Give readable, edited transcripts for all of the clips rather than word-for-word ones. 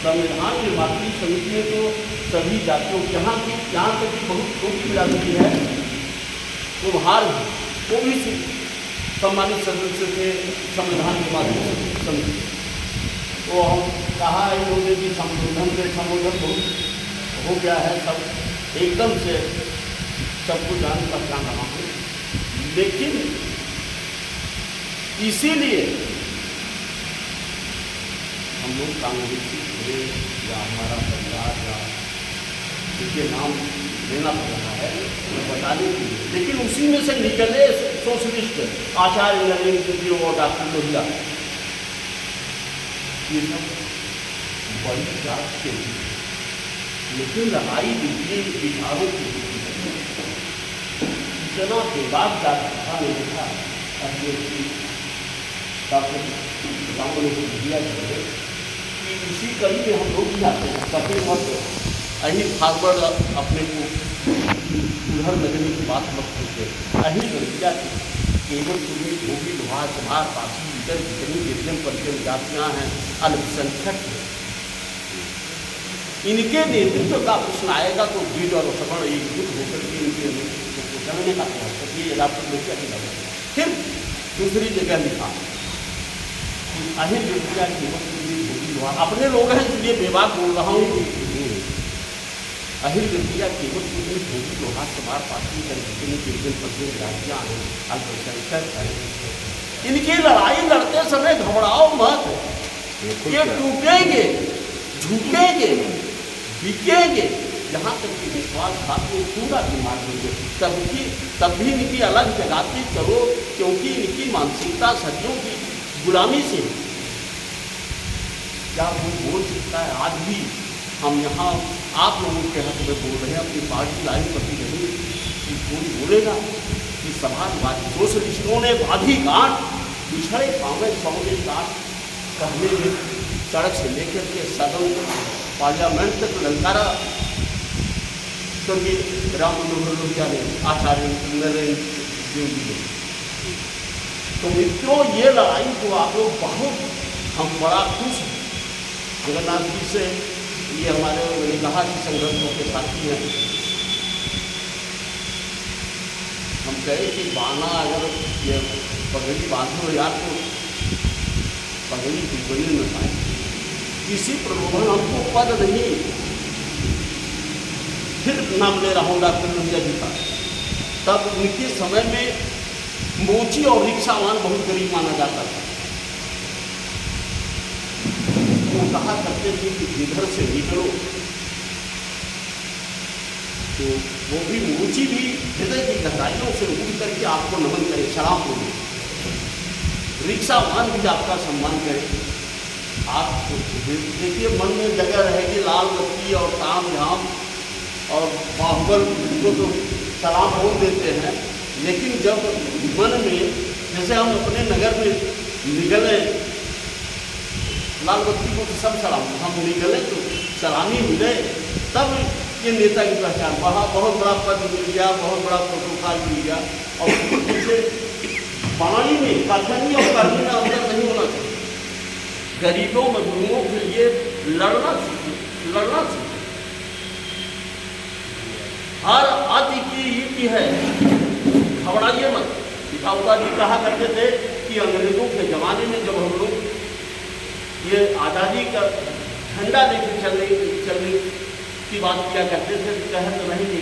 संविधान निर्मात्री समिति में तो सभी जातियों यहाँ तक कि बहुत छोटी जाति है कुम्हार भी, वो भी सम्मानित सदस्य थे संविधान के माध्यम से समिति। तो हम कहा इन्होंने कि संबोधन बहुत हो गया है, सब एकदम से सबको जान पहचान रहा हूँ, लेकिन इसीलिए हम लोग कांग्रेसी थे या हमारा परिवार या उनके नाम लेना पड़ रहा है बताने के लिए, लेकिन उसी में से निकले सोशलिस्ट आचार्य नरेंद्र जी और डॉक्टर लोहिया, ये सब बड़ी जात के थे, लेकिन लड़ाई विचारों की इतना बेबाक जात था नहीं था। डॉक्टर रामो ने दिया कि इसी कड़ी में हम लोग भी आते हैं कभी मत अहिर फार्वर्ड अपने को उधर लगने की बात मत करते। अहिर गलतिया केवल तुम्हें धोबी लोहार चमार पासी इधर जितनी निर्जन परिजन जातियाँ हैं अल्पसंख्यक हैं, इनके नेतृत्व का प्रश्न आएगा तो भीड़ और सवर्ण एकजुट होकर के इनके नेतृत्व को करने का प्रयास करती है। डॉक्टर लोहिया की लगा फिर दूसरी जगह लिखा कि अहिर गलतिया केवल तुम्हें धोबी लोहार, अपने लोग हैं इसलिए बेबाक बोल रहा हूँ, अहिर गलतिया केवल तुम्हें धोबी लोहार चमार पासी इधर जितनी निर्जन परिजन जातियाँ हैं अल्पसंख्यक हैं, इनकी लड़ाई लड़ते समय घबराओ मत, ये टूटेंगे झुकेंगे बिकेंगे, यहाँ तक कि विश्वासघात में पूरा दिमाग देंगे, तब भी इनकी अलग जगाते चलो, क्योंकि इनकी मानसिकता सदियों की गुलामी से क्या वो बोल सकता है। आज भी हम यहाँ आप लोगों के हक में बोल रहे हैं, अपनी पार्टी लाइन प्रति नहीं कि कोई बोलेगा कि समाजवादी सोशलिस्टों ने बाधी काट पिछड़े पाँव सौदे काट कहने में सड़क से लेकर के सदन पार्लियामेंट तक ललकारा, क्योंकि राम मनोहर लोहिया ने आचार्य नरेंद्र जी ने। तो मित्रों ये लड़ाई को आप लोग बहुत हम बड़ा खुश हैं जगन्नाथ जी से, ये हमारे मैंने कहा कि संगठनों के साथी हैं, हम कहे कि बाना अगर ये पगड़ी बांधो यार तो पगड़ी बिगड़ी न पाए, किसी प्रलोभन हमको पद नहीं। फिर नाम ले रहा हूँ डॉक्टर लोहिया जी का, तब उनके समय में मोची और रिक्शावान बहुत गरीब माना जाता था, वो कहा करते थे कि इधर से निकलो, तो वो भी मोची भी हृदय की गहराइयों से उठ करके आपको नमन करे, सलाम बोले, रिक्शावान भी आपका सम्मान करे। आप देखिए मन में जगह रहेगी लाल बत्ती और ताम झाम और बाहुबल को तो सलाम बोल देते हैं, लेकिन जब मन में जैसे हम अपने नगर में निकले लाल बत्ती को तो सब सलाम, हम निकले तो सलामी मिले, तब ये नेता की पहचान, वहाँ बहुत बड़ा पद मिल गया, बहुत बड़ा प्रोटोकॉल मिल गया, और जैसे पानी में कथनी और करनी में अंतर नहीं होना चाहिए। गरीबों मजलूमों के लिए लड़ना सीखे। हर अति की युक्ति है, घबराइए मत। पिताउता जी कहा करते थे कि अंग्रेजों के ज़माने में जब हम लोग ये आज़ादी का झंडा लेकर चलने की बात किया करते थे, तो कह तो नहीं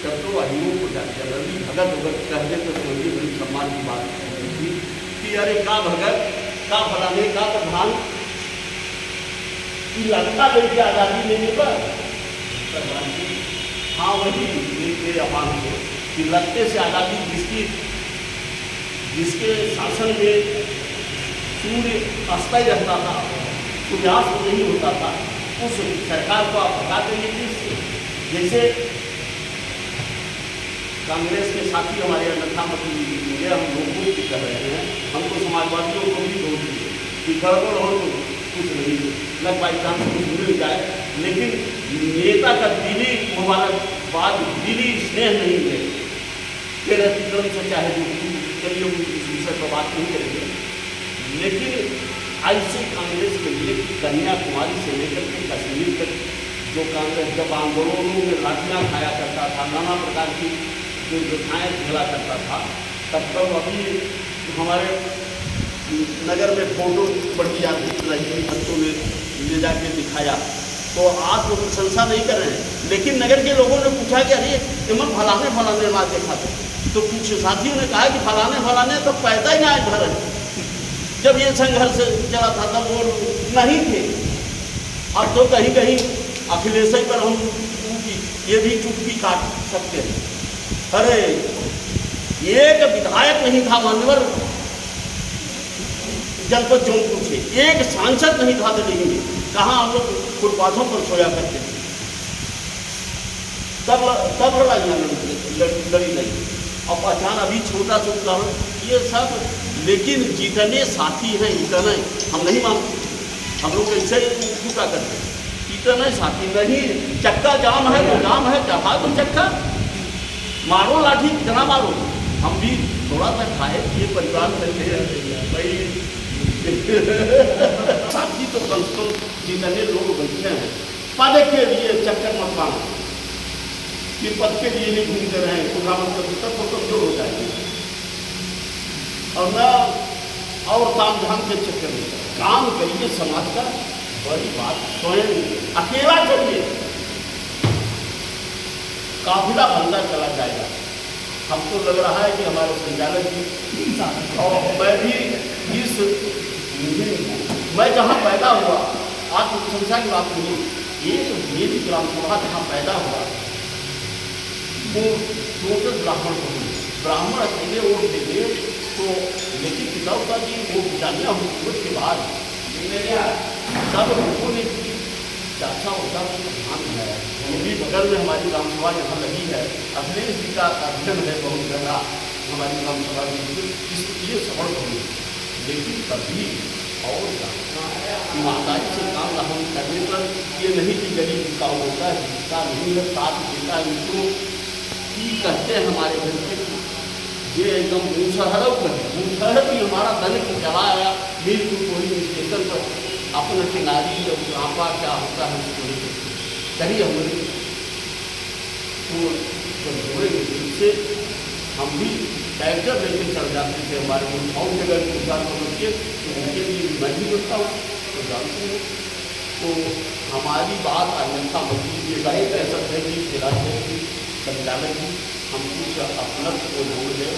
तब तो अहियों को जनरली भगत भगत कहते तो समझिए बड़ी सम्मान की बात होती थी कि अरे का भगत का फलाने का प्रधान कि लड़का लेके आज़ादी लेने पर हाँ वही मेरे अपान है कि लगते से आज़ादी जिसके शासन में सूर्य अस्तय रहता था, सूर्यास्त नहीं होता था, उस सरकार को आप हटा देंगे किससे? जैसे कांग्रेस के साथी हमारे अन्यथा मतलब हम लोगों की कर रहे हैं, हमको समाजवादियों को भी दोष दिए कि गड़बड़ हो तो कुछ नहीं लग बाई चांस कुछ मिल जाए, लेकिन नेता का दिली मुबारकबाद दिली स्नेह नहीं है कि रतिक्रम से चाहे जो चलिए इस विषय पर बात नहीं करेंगे, लेकिन ऐसे कांग्रेस के लिए कन्याकुमारी से लेकर के कश्मीर तक जो कांग्रेस जब आंदोलनों में लाठियाँ खाया करता था, नाना प्रकार की जो व्यथाएँ झेला करता था, तब अभी हमारे नगर में फोटो बड़ी जाती रही, बच्चों ने ले जाके दिखाया, तो आज वो प्रशंसा नहीं कर रहे हैं। लेकिन नगर के लोगों ने पूछा कि अरे इमन फलाने फलाने मार देखा था, तो कुछ साथियों ने कहा कि फलाने फलाने तो पैदा ही ना आज भर जब ये संघर्ष चला था तब वो नहीं थे। अब तो कहीं कहीं अखिलेश पर हम ये भी चुटकी काट सकते हैं। अरे एक विधायक नहीं था मान्यवर जनपद जौनपुर से, एक सांसद नहीं था दिल्ली में, कहाँ हम लोग फुटपाथों पर सोया करते थे। तब लड़ाइयाँ लड़ी गई। और पहचान अभी छोटा छोटा ये सब, लेकिन जितने साथी हैं इतने हम नहीं मानते, हम लोग ऐसे झूठा करते हैं। इतने साथी नहीं, चक्का जाम है वो जाम है, चढ़ा दो चक्का, मारो लाठी कितना मारो। हम भी थोड़ा सा खाए ये परिवार करते हैं भाई साथी तो कम से कम जितने लोग बैठे हैं पद के लिए चक्कर मत मारो कि पद के लिए नहीं घूमते रहे, पूरा मतलब तब तो कमजोर हो जाएगी। और न और ताम झाम के चक्कर में काम करिए समाज का, बड़ी बात स्वयं अकेला चलिए, काफिला बंदा चला जाएगा। हमको लग रहा है कि हमारे संचालक जी और मैं भी इस मैं जहाँ पैदा हुआ, आज प्रशंसा की बात नहीं, एक मेरी ग्राम सभा जहाँ पैदा हुआ वो टोटल ब्राह्मण हो गए, ब्राह्मण अकेले वोट देंगे तो, लेकिन पिताउता जी वो जानिया हुकूमत के बाद सब लोगों ने चाचा होता ध्यान दिलाया। ये भी बगल में हमारी ग्राम सभा यहाँ लगी है, अखिलेश जी का अध्ययन है बहुत ज़्यादा हमारी ग्राम सभा में, इसलिए सफल होगी। लेकिन कभी और ईमानदारी से काम हम करने पर ये नहीं कि गरीब का होता है, जिसका नहीं है साथ देता है, उनको की कहते हैं हमारे घर में ये एकदम मुँहसहरव है। मुँहसहर भी हमारा धन को चला आया बिल्कुल कोई स्टेशन पर अपना किनारी और आपा क्या होता है उसको करिए हमारे तो जब जोड़ेंगे इससे हम भी ट्रैक्टर लेकर चल जाते थे हमारे और जगह गुजार समझ के, तो उनके लिए मैं भी करता हूँ तो जानते हैं। तो हमारी बात अन्यथा बदली ये गाय ऐसा है कि जिलाध्यक्ष संचालक जी हम कुछ अपना को जोड़ दें।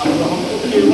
अब हम तो केवल